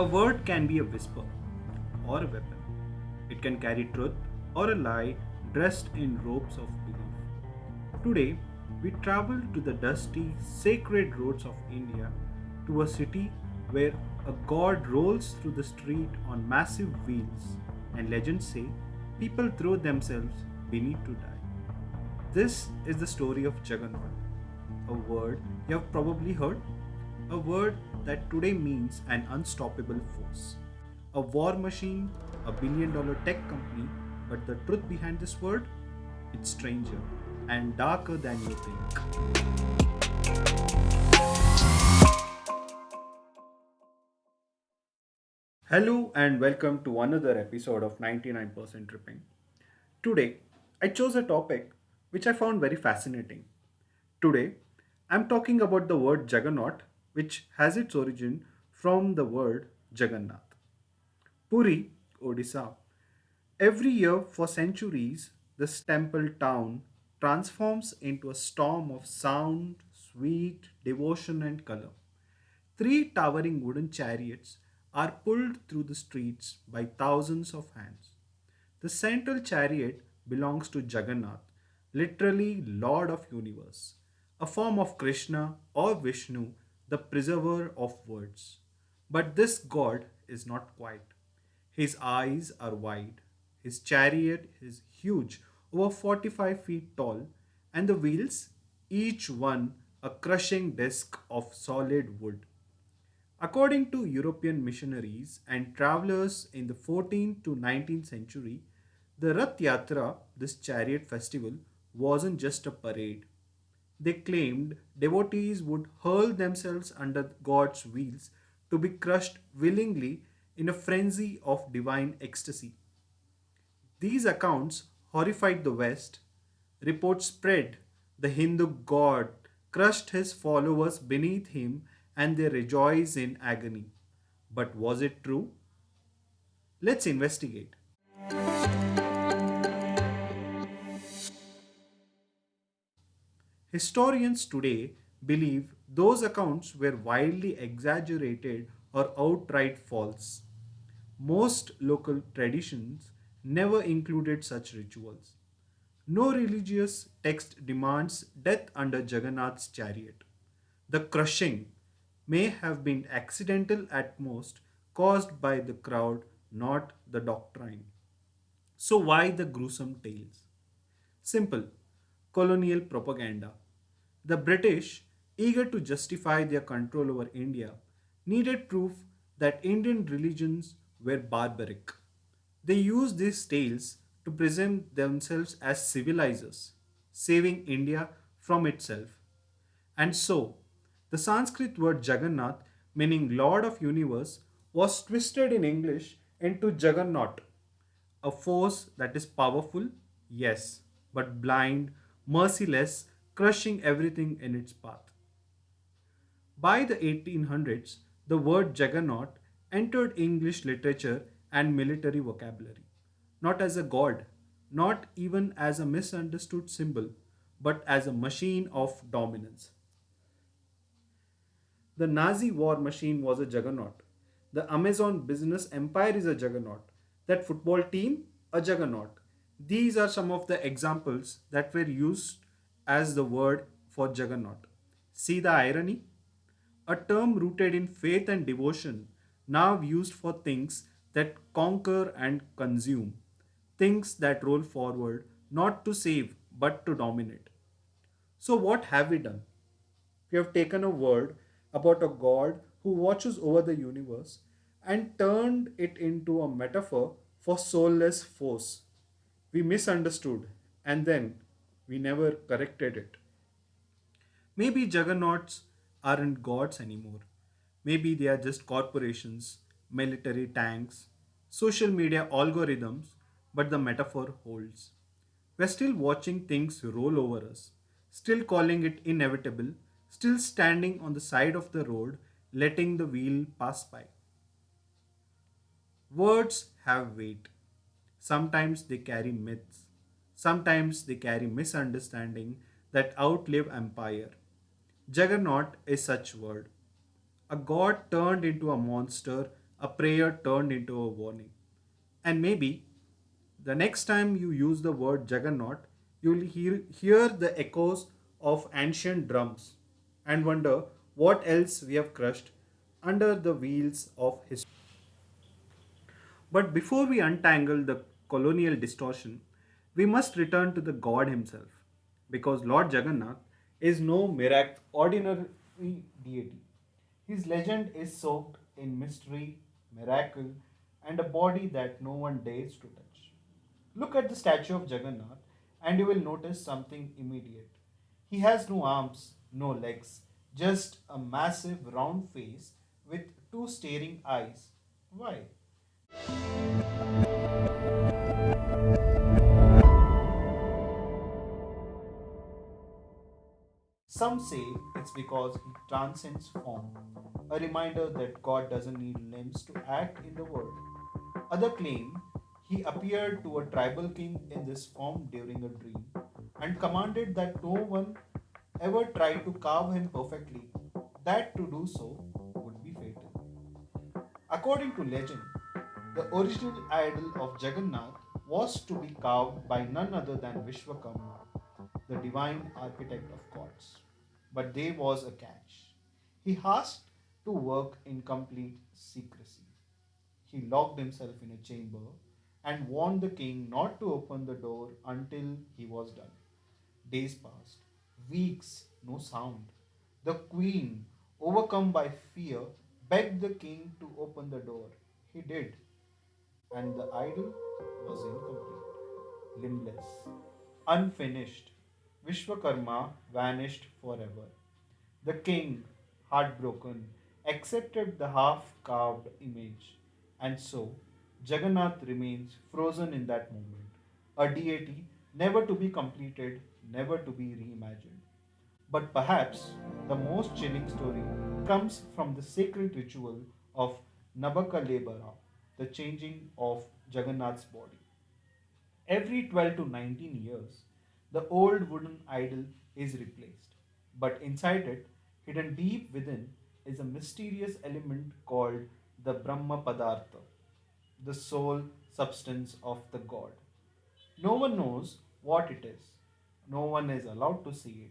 A word can be a whisper or a weapon. It can carry truth or a lie dressed in robes of belief. Today, we travel to the dusty, sacred roads of India, to a city where a god rolls through the street on massive wheels, and legends say people throw themselves beneath to die. This is the story of Juggernaut, a word you have probably heard, a word that today means an unstoppable force. A war machine, a $1 billion tech company, but the truth behind this word? It's stranger and darker than you think. Hello and welcome to another episode of 99% Tripping. Today, I chose a topic which I found very fascinating. Today, I'm talking about the word Juggernaut, which has its origin from the word Jagannath. Puri, Odisha. Every year for centuries, this temple town transforms into a storm of sound, sweet, devotion, and color. Three towering wooden chariots are pulled through the streets by thousands of hands. The central chariot belongs to Jagannath, literally Lord of Universe, a form of Krishna or Vishnu, the preserver of words. But this god is not quiet. His eyes are wide. His chariot is huge, over 45 feet tall, and the wheels, each one a crushing disc of solid wood. According to European missionaries and travelers in the 14th to 19th century, the Rath Yatra, this chariot festival, wasn't just a parade. They claimed devotees would hurl themselves under God's wheels to be crushed willingly in a frenzy of divine ecstasy. These accounts horrified the West. Reports spread the Hindu god crushed his followers beneath him and they rejoiced in agony. But was it true? Let's investigate. Historians today believe those accounts were wildly exaggerated or outright false. Most local traditions never included such rituals. No religious text demands death under Jagannath's chariot. The crushing may have been accidental at most, caused by the crowd, not the doctrine. So, why the gruesome tales? Simple colonial propaganda. The British, eager to justify their control over India, needed proof that Indian religions were barbaric. They used these tales to present themselves as civilizers, saving India from itself. And so, the Sanskrit word Jagannath, meaning Lord of Universe, was twisted in English into Juggernaut, a force that is powerful, yes, but blind, merciless, crushing everything in its path. By the 1800s, the word juggernaut entered English literature and military vocabulary, not as a god, not even as a misunderstood symbol, but as a machine of dominance. The Nazi war machine was a juggernaut. The Amazon business empire is a juggernaut. That football team, a juggernaut. These are some of the examples that were used as the word for juggernaut. See the irony? A term rooted in faith and devotion, now used for things that conquer and consume, things that roll forward, not to save, but to dominate. So, what have we done? We have taken a word about a God who watches over the universe and turned it into a metaphor for soulless force. We misunderstood and then we never corrected it. Maybe juggernauts aren't gods anymore. Maybe they are just corporations, military tanks, social media algorithms, but the metaphor holds. We're still watching things roll over us, still calling it inevitable, still standing on the side of the road, letting the wheel pass by. Words have weight. Sometimes they carry myths, sometimes they carry misunderstanding that outlive empire. Juggernaut is such word. A god turned into a monster, a prayer turned into a warning. And maybe the next time you use the word Juggernaut, you'll hear the echoes of ancient drums and wonder what else we have crushed under the wheels of history. But before we untangle the colonial distortion, we must return to the God himself, because Lord Jagannath is no ordinary deity. His legend is soaked in mystery, miracle, and a body that no one dares to touch. Look at the statue of Jagannath, and you will notice something immediate. He has no arms, no legs, just a massive round face with two staring eyes. Why? Some say it's because he transcends form, a reminder that God doesn't need limbs to act in the world. Others claim he appeared to a tribal king in this form during a dream and commanded that no one ever tried to carve him perfectly, that to do so would be fatal. According to legend, the original idol of Jagannath was to be carved by none other than Vishwakarma, the divine architect of gods. But there was a catch. He asked to work in complete secrecy. He locked himself in a chamber and warned the king not to open the door until he was done. Days passed, weeks, no sound. The queen, overcome by fear, begged the king to open the door. He did, and the idol was incomplete, limbless, unfinished. Vishwakarma vanished forever. The king, heartbroken, accepted the half carved image, and so Jagannath remains frozen in that moment, a deity never to be completed, never to be reimagined. But perhaps the most chilling story comes from the sacred ritual of Nabakalebara, the changing of Jagannath's body. Every 12 to 19 years, the old wooden idol is replaced. But inside it, hidden deep within, is a mysterious element called the Brahma Padartha, the soul substance of the god. No one knows what it is. No one is allowed to see it.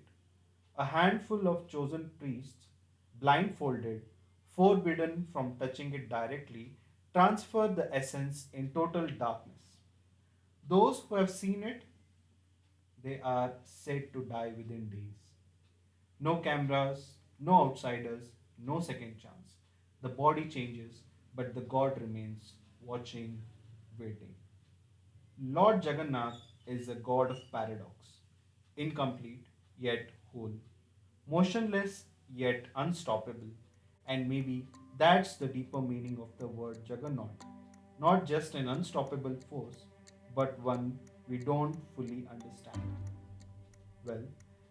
A handful of chosen priests, blindfolded, forbidden from touching it directly, transfer the essence in total darkness. Those who have seen it, they are said to die within days. No cameras, no outsiders, no second chance. The body changes, but the god remains watching, waiting. Lord Jagannath is a god of paradox, incomplete yet whole, motionless yet unstoppable, and maybe that's the deeper meaning of the word Juggernaut. Not just an unstoppable force, but one we don't fully understand. Well,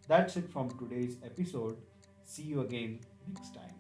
that's it from today's episode. See you again next time.